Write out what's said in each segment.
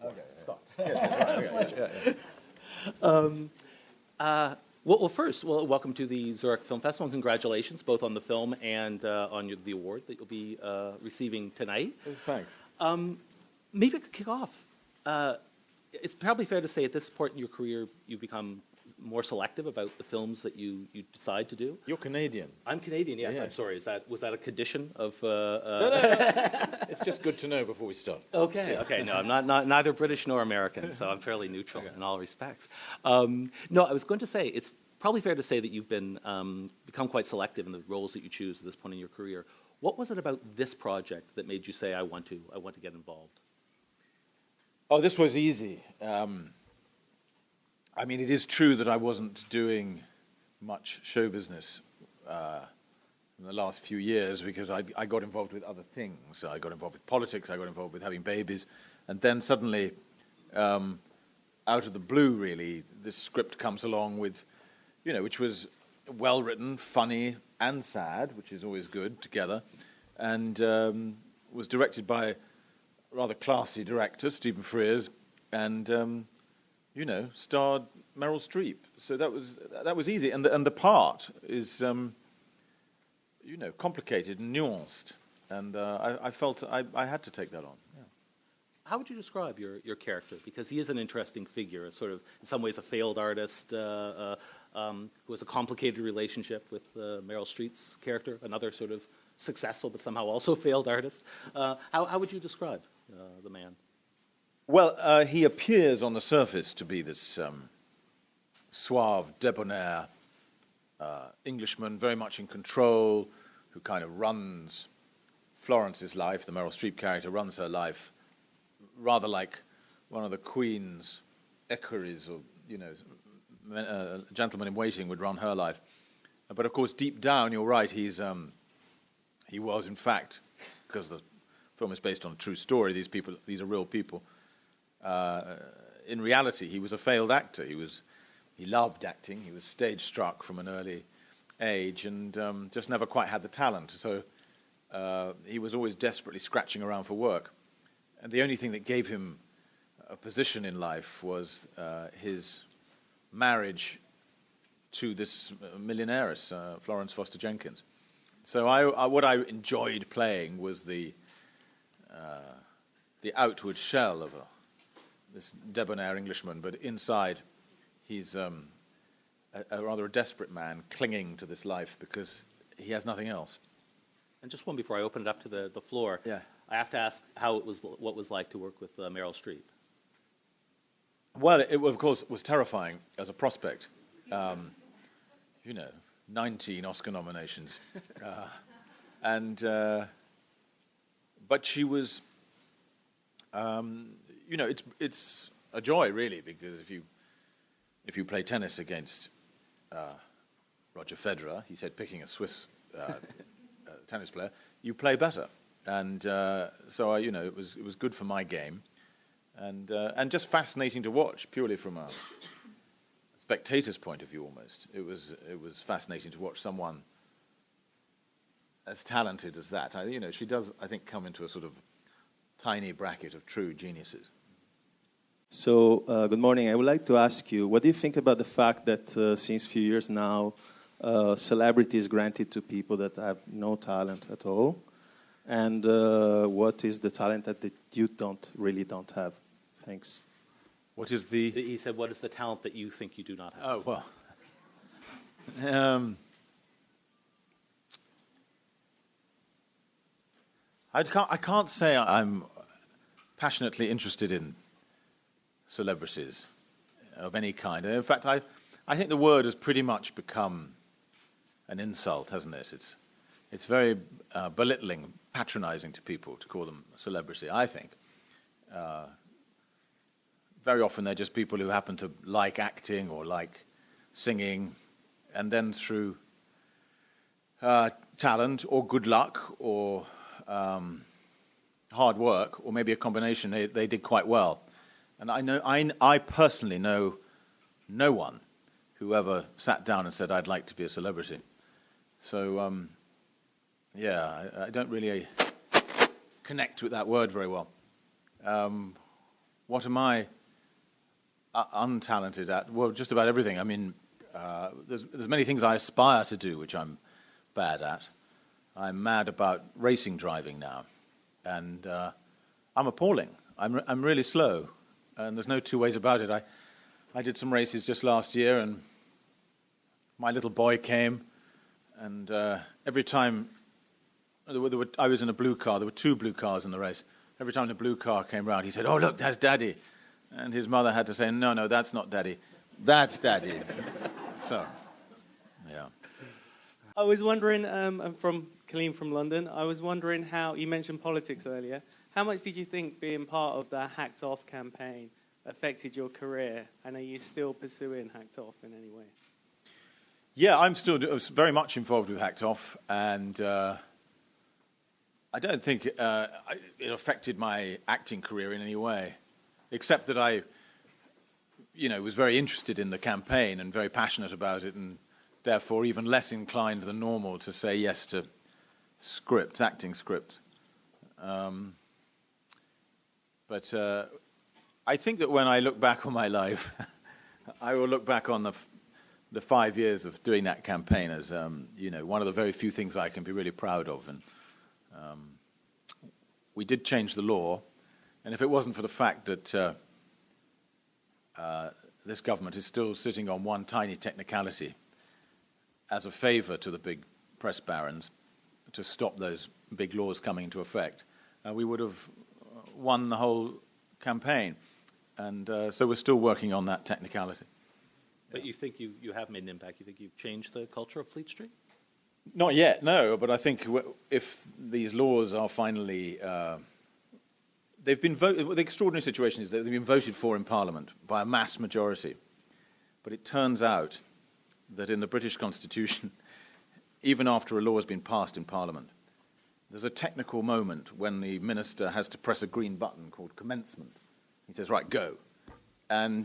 Okay, Scott. Well, first, welcome to the Zurich Film Festival, and congratulations both on the film and on the award that you'll be receiving tonight. Thanks. Maybe we could kick off. It's probably fair to say at this point in your career, you've become more selective about the films that you decide to do. You're Canadian. I'm Canadian, yes. Yeah. I'm sorry. Was that a condition of? No. It's just good to know before we start. Okay. No, I'm not neither British nor American, so I'm fairly neutral in all respects. No, I was going to say it's probably fair to say that you've been become quite selective in the roles that you choose at this point in your career. What was it about this project that made you say, I want to get involved? Oh, this was easy. I mean, it is true that I wasn't doing much show business in the last few years because I got involved with other things. I got involved with politics, I got involved with having babies, and then suddenly, out of the blue, really, this script comes along with, which was well-written, funny, and sad, which is always good together, and was directed by a rather classy director, Stephen Frears, and starred Meryl Streep. So that was easy, and the part is complicated and nuanced, and I felt I had to take that on. Yeah. How would you describe your character? Because he is an interesting figure, a sort of, in some ways, a failed artist who has a complicated relationship with Meryl Streep's character, another sort of successful but somehow also failed artist. How would you describe the man? Well, he appears on the surface to be this suave, debonair Englishman, very much in control, who kind of runs Florence's life. The Meryl Streep character runs her life rather like one of the Queen's equerries, or a gentleman in waiting would run her life. But of course, deep down, you're right. He was, in fact, because the film is based on a true story. These are real people. In reality, he was a failed actor. He loved acting. He was stage struck from an early age, and just never quite had the talent. So he was always desperately scratching around for work. And the only thing that gave him a position in life was his marriage to this millionairess, Florence Foster Jenkins. So what I enjoyed playing was the outward shell of this debonair Englishman, but inside he's a rather desperate man clinging to this life because he has nothing else. And just one before I open it up to the floor, yeah. I have to ask what was like to work with Meryl Streep. Well, it of course was terrifying as a prospect. 19 Oscar nominations, but she was, it's a joy really, because if you play tennis against Roger Federer, he said, picking a Swiss tennis player, you play better, and so it was good for my game, and just fascinating to watch purely from a spectator's point of view. Almost, it was fascinating to watch someone as talented as that. She does, I think, come into a sort of tiny bracket of true geniuses. So, good morning. I would like to ask you, what do you think about the fact that since a few years now, celebrity is granted to people that have no talent at all? And what is the talent that you don't have? Thanks. What is the... He said, what is the talent that you think you do not have? Oh, well... I can't say I'm passionately interested in celebrities of any kind. In fact, I think the word has pretty much become an insult, hasn't it? It's very belittling, patronizing to people to call them a celebrity, I think. Very often they're just people who happen to like acting or like singing, and then through talent or good luck or hard work, or maybe a combination, they did quite well. And I personally know no one who ever sat down and said, I'd like to be a celebrity. So, I don't really connect with that word very well. what am I untalented at? Well, just about everything. I mean, there's many things I aspire to do which I'm bad at. I'm mad about racing driving now, and I'm appalling. I'm really slow, and there's no two ways about it. I did some races just last year, and my little boy came, and every time I was in a blue car, there were 2 blue cars in the race. Every time the blue car came round, he said, "Oh, look, that's Daddy." And his mother had to say, no, that's not Daddy. That's Daddy. So, yeah. I was wondering, I'm from Colleen from London. I was wondering how, you mentioned politics earlier. How much did you think being part of the Hacked Off campaign affected your career? And are you still pursuing Hacked Off in any way? Yeah, I'm still very much involved with Hacked Off, and I don't think it affected my acting career in any way, except that I, was very interested in the campaign and very passionate about it, and therefore even less inclined than normal to say yes to acting scripts. But I think that when I look back on my life, I will look back on the 5 years of doing that campaign as, one of the very few things I can be really proud of. And we did change the law, and if it wasn't for the fact that this government is still sitting on one tiny technicality as a favor to the big press barons to stop those big laws coming into effect, we would have won the whole campaign. And so we're still working on that technicality. But you think you have made an impact? You think you've changed the culture of Fleet Street? Not yet, no. But I think if these laws are finally... they've been voted... The extraordinary situation is that they've been voted for in Parliament by a mass majority. But it turns out that in the British Constitution, even after a law has been passed in Parliament, there's a technical moment when the minister has to press a green button called commencement. He says, right, go. And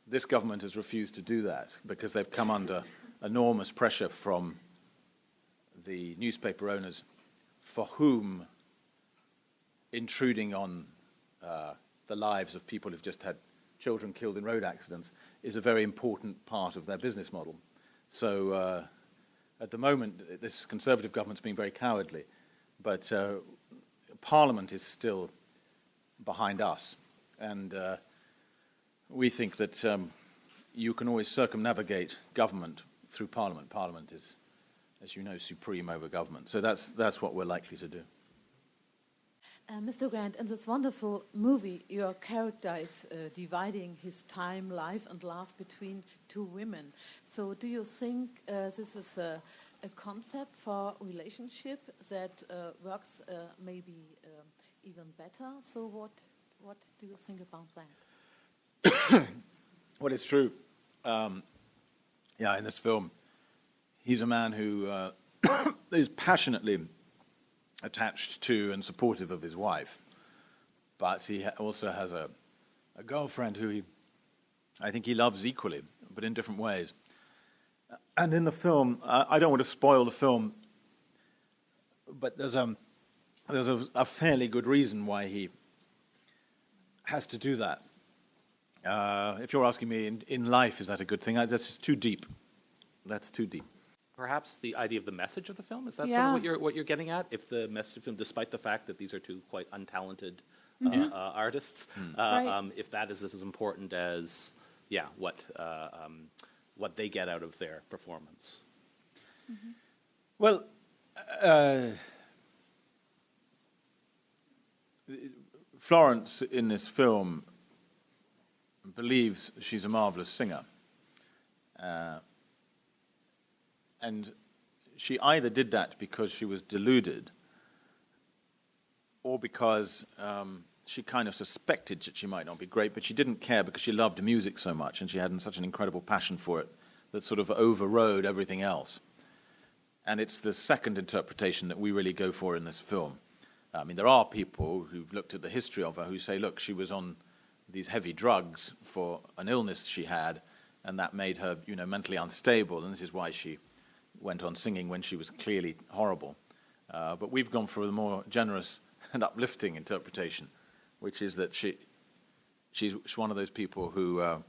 this government has refused to do that because they've come under enormous pressure from the newspaper owners, for whom intruding on the lives of people who've just had children killed in road accidents is a very important part of their business model. So at the moment, this Conservative government's being very cowardly, but Parliament is still behind us. And we think that you can always circumnavigate government through Parliament. Parliament is, as you know, supreme over government. So that's what we're likely to do. Mr. Grant, in this wonderful movie, your character is dividing his time, life, and love between 2 women. So do you think this is a concept for relationship that works maybe even better? So what do you think about that? Well, it's true. In this film, he's a man who is passionately attached to and supportive of his wife, but he also has a girlfriend who I think he loves equally, but in different ways. And in the film, I don't want to spoil the film, but there's a fairly good reason why he has to do that. If you're asking me in life, is that a good thing? That's too deep. That's too deep. Perhaps the idea of the message of the film, is that sort of what you're getting at? If the message of the film, despite the fact that these are 2 quite untalented artists, Right. if that is as important as what they get out of their performance. Mm-hmm. Well, Florence in this film believes she's a marvelous singer. And she either did that because she was deluded or because she kind of suspected that she might not be great, but she didn't care because she loved music so much and she had such an incredible passion for it that sort of overrode everything else. And it's the second interpretation that we really go for in this film. I mean, there are people who've looked at the history of her who say, look, she was on these heavy drugs for an illness she had, and that made her, mentally unstable, and this is why she went on singing when she was clearly horrible. But we've gone for a more generous and uplifting interpretation, which is that she's one of those people who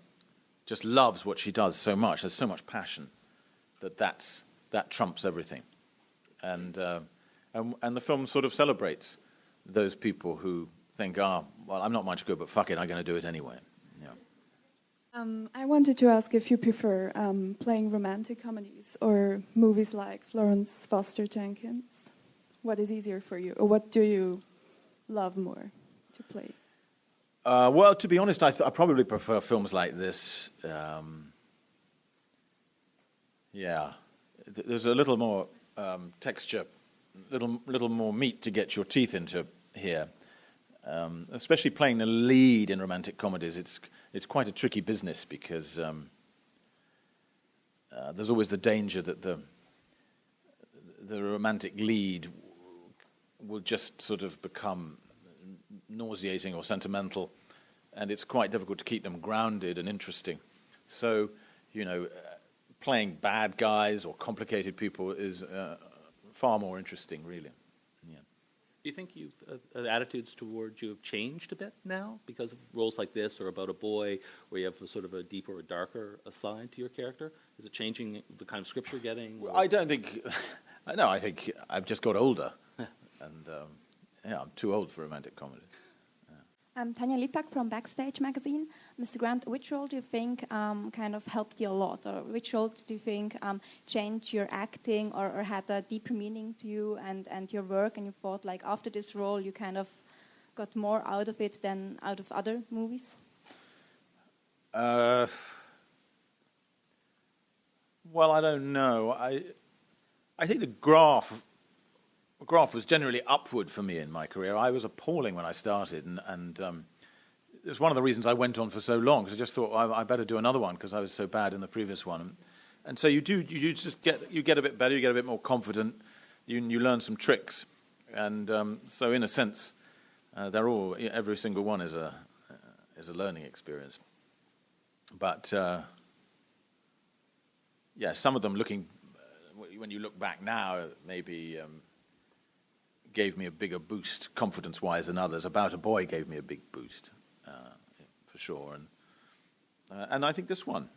just loves what she does so much. There's so much passion that trumps everything, and the film sort of celebrates those people who think, well, I'm not much good, but fuck it, I'm going to do it anyway. Yeah. I wanted to ask if you prefer playing romantic comedies or movies like Florence Foster Jenkins. What is easier for you, or what do you love more to play? Well, to be honest, I probably prefer films like this. There's a little more texture, little more meat to get your teeth into here. Especially playing the lead in romantic comedies, it's quite a tricky business because there's always the danger that the romantic lead will just sort of become nauseating or sentimental, and it's quite difficult to keep them grounded and interesting. So, playing bad guys or complicated people is far more interesting, really. Yeah. Do you think attitudes towards you have changed a bit now because of roles like this or About a Boy, where you have a sort of a deeper or darker side to your character? Is it changing the kind of script you're getting? Well, I don't think. No, I think I've just got older, and I'm too old for romantic comedy. Tanya Lipak from Backstage magazine. Mr. Grant, which role do you think kind of helped you a lot, or which role do you think changed your acting or had a deeper meaning to you and your work, and you thought like after this role you kind of got more out of it than out of other movies? Well, I don't know. I think the graph was generally upward for me in my career. I was appalling when I started, and it was one of the reasons I went on for so long, because I just thought, well, I better do another one because I was so bad in the previous one. And so you just get a bit better, you get a bit more confident, you learn some tricks, and so in a sense, every single one is a learning experience. But some of them when you look back now, maybe gave me a bigger boost confidence-wise than others. About a Boy gave me a big boost, for sure, and I think this one.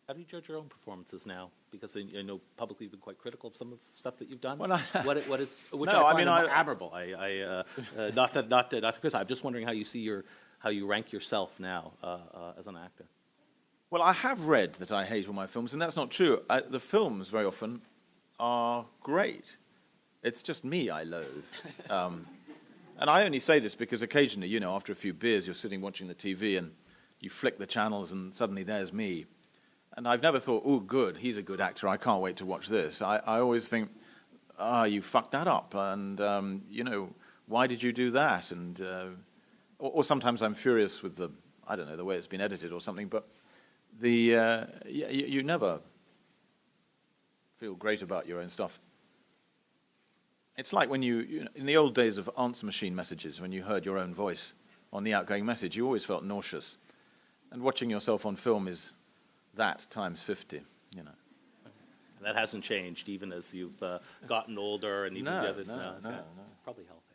How do you judge your own performances now? Because I know publicly you've been quite critical of some of the stuff that you've done. Well, Which I find admirable. Not to criticize. I'm just wondering how you rank yourself now as an actor. Well, I have read that I hate all my films, and that's not true. The films very often are great. It's just me I loathe. And I only say this because occasionally, after a few beers, you're sitting watching the TV and you flick the channels and suddenly there's me. And I've never thought, oh, good, he's a good actor, I can't wait to watch this. I always think, you fucked that up, and, why did you do that? And or sometimes I'm furious with the way it's been edited or something, but you never feel great about your own stuff. It's like when you in the old days of answer machine messages, when you heard your own voice on the outgoing message, you always felt nauseous. And watching yourself on film is that times 50, And that hasn't changed even as you've gotten older and even the others now. No. It's probably helped.